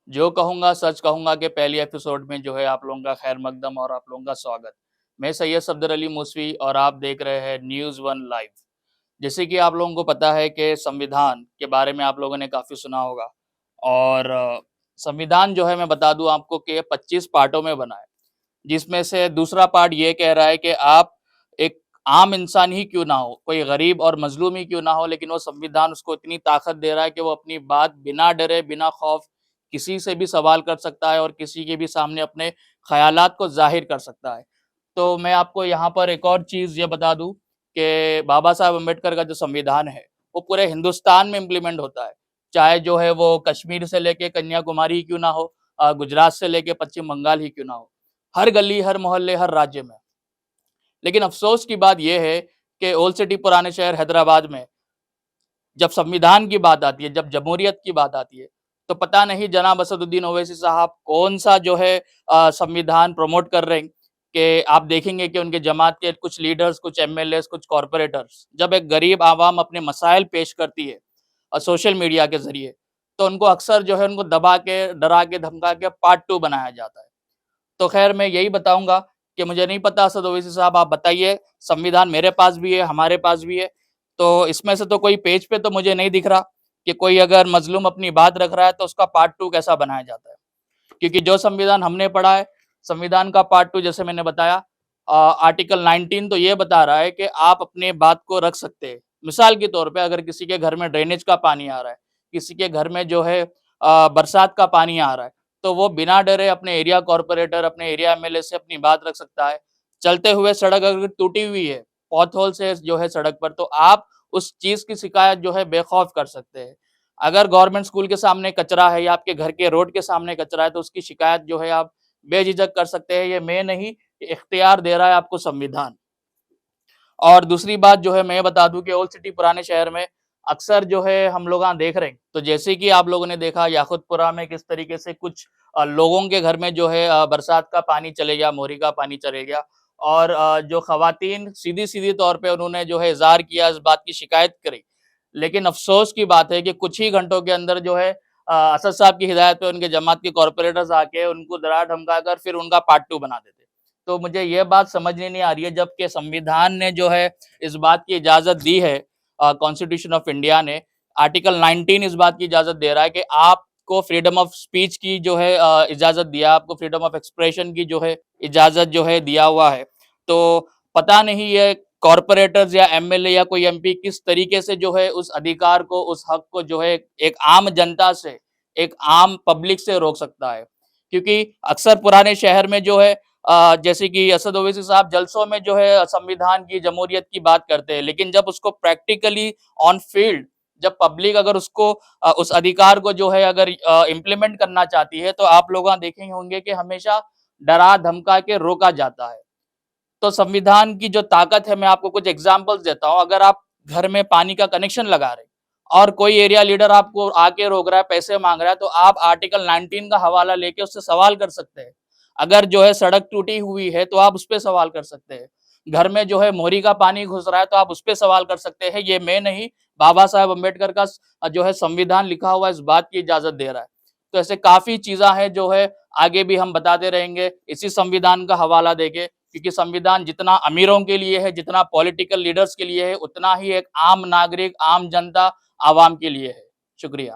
जो कहूँगा सच कहूँगा कि पहली एपिसोड में जो है आप लोगों का खैर मकदम और आप लोगों का स्वागत। मैं सैयद सफदर अली मूसवी और आप देख रहे हैं न्यूज़ वन लाइव। जैसे कि आप लोगों को पता है कि संविधान के बारे में आप लोगों ने काफ़ी सुना होगा और संविधान जो है मैं बता दूँ आपको कि 25 पार्टों में बना है। जिसमें से दूसरा पार्ट ये कह रहा है कि आप एक आम इंसान ही क्यों ना हो, कोई गरीब और मज़लूम ही क्यों ना हो, लेकिन वो संविधान उसको इतनी ताकत दे रहा है कि वो अपनी बात बिना डरे, बिना खौफ किसी से भी सवाल कर सकता है और किसी के भी सामने अपने ख़यालात को ज़ाहिर कर सकता है। तो मैं आपको यहाँ पर एक और चीज़ ये बता दूँ कि बाबा साहब अम्बेडकर का जो संविधान है, वो पूरे हिंदुस्तान में इम्प्लीमेंट होता है। चाहे जो है वो कश्मीर से लेके कन्याकुमारी ही क्यों ना हो, गुजरात से लेके पश्चिम बंगाल ही क्यों ना हो। हर गली, हर मोहल्ले, हर राज्य में। लेकिन अफ़सोस की बात ये है कि ओल्ड सिटी पुराने शहर हैदराबाद में जब संविधान की बात आती है, जब जमहूरियत की बात आती है, तो पता नहीं जनाब असदुद्दीन ओवैसी साहब कौन-सा जो है संविधान प्रमोट कर रहे हैं कि आप देखेंगे कि उनके जमात के कुछ लीडर्स, कुछ एमएलएज़, कुछ कॉर्पोरेटर्स जब एक गरीब आवाम अपने मसाइल पेश करती है सोशल मीडिया के ज़रिए, तो उनको अक्सर जो है उनको दबा के, डरा के, धमका के पार्ट 2 बनाया जाता है। तो ख़ैर मैं यही बताऊँगा कि मुझे नहीं पता असद ओवैसी साहब आप बताइए, संविधान मेरे पास भी है, हमारे पास भी है, तो इसमें से तो कोई पेज पे तो मुझे नहीं दिख रहा कि कोई अगर मज़लूम अपनी बात रख रहा है तो उसका पार्ट 2 कैसा बनाया जाता है। क्योंकि जो संविधान हमने पढ़ा है, संविधान का पार्ट 2 जैसे मैंने बताया आर्टिकल 19 तो ये बता रहा है कि आप अपनी बात को रख सकते हैं। मिसाल के तौर पे अगर किसी के घर में ड्रेनेज का पानी आ रहा है, किसी के घर में जो है बरसात का पानी आ रहा है, तो वो बिना डरे अपने एरिया कॉर्पोरेटर, अपने एरिया एमएलए से अपनी बात रख सकता है। चलते हुए सड़क अगर टूटी हुई है, पॉथहोल्स है जो है सड़क पर, तो आप उस चीज़ की शिकायत जो है बेखौफ कर सकते हैं। अगर गवर्नमेंट स्कूल के सामने कचरा है या आपके घर के रोड के सामने कचरा है, तो उसकी शिकायत जो है आप बेझिझक कर सकते हैं। ये मैं नहीं, ये इख्तियार दे रहा है आपको संविधान। और दूसरी बात जो है मैं बता दूँ कि ओल्ड सिटी पुराने शहर में अक्सर जो है हम लोग यहाँ देख रहे हैं, तो जैसे कि आप लोगों ने देखा याकुतपुरा में किस तरीके से कुछ लोगों के घर में जो है बरसात का पानी चले गया, मोरी का पानी चले गया और जो ख़वातीन सीधी-सीधी तौर पे उन्होंने जो है इज़हार किया, इस बात की शिकायत करी। लेकिन अफ़सोस की बात है कि कुछ ही घंटों के अंदर जो है असद साहब की हिदायत पे उनके जमात के कॉर्पोरेटर्स आके उनको डरा धमका कर फिर उनका पार्ट 2 बना देते। तो मुझे ये बात समझ में नहीं आ रही है जबकि संविधान ने जो है इस बात की इजाज़त दी है कॉन्स्टिट्यूशन ऑफ इंडिया ने आर्टिकल 19 इस बात की इजाज़त दे रहा है कि आपको फ्रीडम ऑफ स्पीच की जो है इजाज़त दिया, आपको फ्रीडम ऑफ एक्सप्रेशन की जो है इजाज़त जो है दिया हुआ है। तो पता नहीं ये कॉर्पोरेटर्स या एमएलए या कोई एमपी किस तरीके से जो है उस अधिकार को, उस हक को जो है एक आम जनता से, एक आम पब्लिक से रोक सकता है। क्योंकि अक्सर पुराने शहर में जो है जैसे कि असद ओवैसी साहब जलसों में जो है संविधान की, जमहूरियत की बात करते हैं, लेकिन जब उसको प्रैक्टिकली ऑन फील्ड जब पब्लिक अगर उसको उस अधिकार को जो है अगर इम्प्लीमेंट करना चाहती है, तो आप लोग वहाँ देखेंगे होंगे कि हमेशा डरा-धमका के रोका जाता है। तो संविधान की जो ताकत है मैं आपको कुछ एग्जांपल्स देता हूँ। अगर आप घर में पानी का कनेक्शन लगा रहे हैं और कोई एरिया लीडर आपको आके रोक रहा है, पैसे माँग रहा है, तो आप आर्टिकल 19 का हवाला लेके उससे सवाल कर सकते हैं। अगर जो है सड़क टूटी हुई है, तो आप उसपे सवाल कर सकते हैं। घर में जो है मोरी का पानी घुस रहा है, तो आप उसपे सवाल कर सकते हैं। ये मैं नहीं, बाबा साहेब अम्बेडकर का जो है संविधान लिखा हुआ इस बात की इजाज़त दे रहा है। तो ऐसे काफ़ी चीज़ें हैं जो है आगे भी हम बताते रहेंगे इसी संविधान का हवाला देके क्योंकि संविधान जितना अमीरों के लिए है, जितना पॉलिटिकल लीडर्स के लिए है, उतना ही एक आम नागरिक, आम जनता, आवाम के लिए है। शुक्रिया।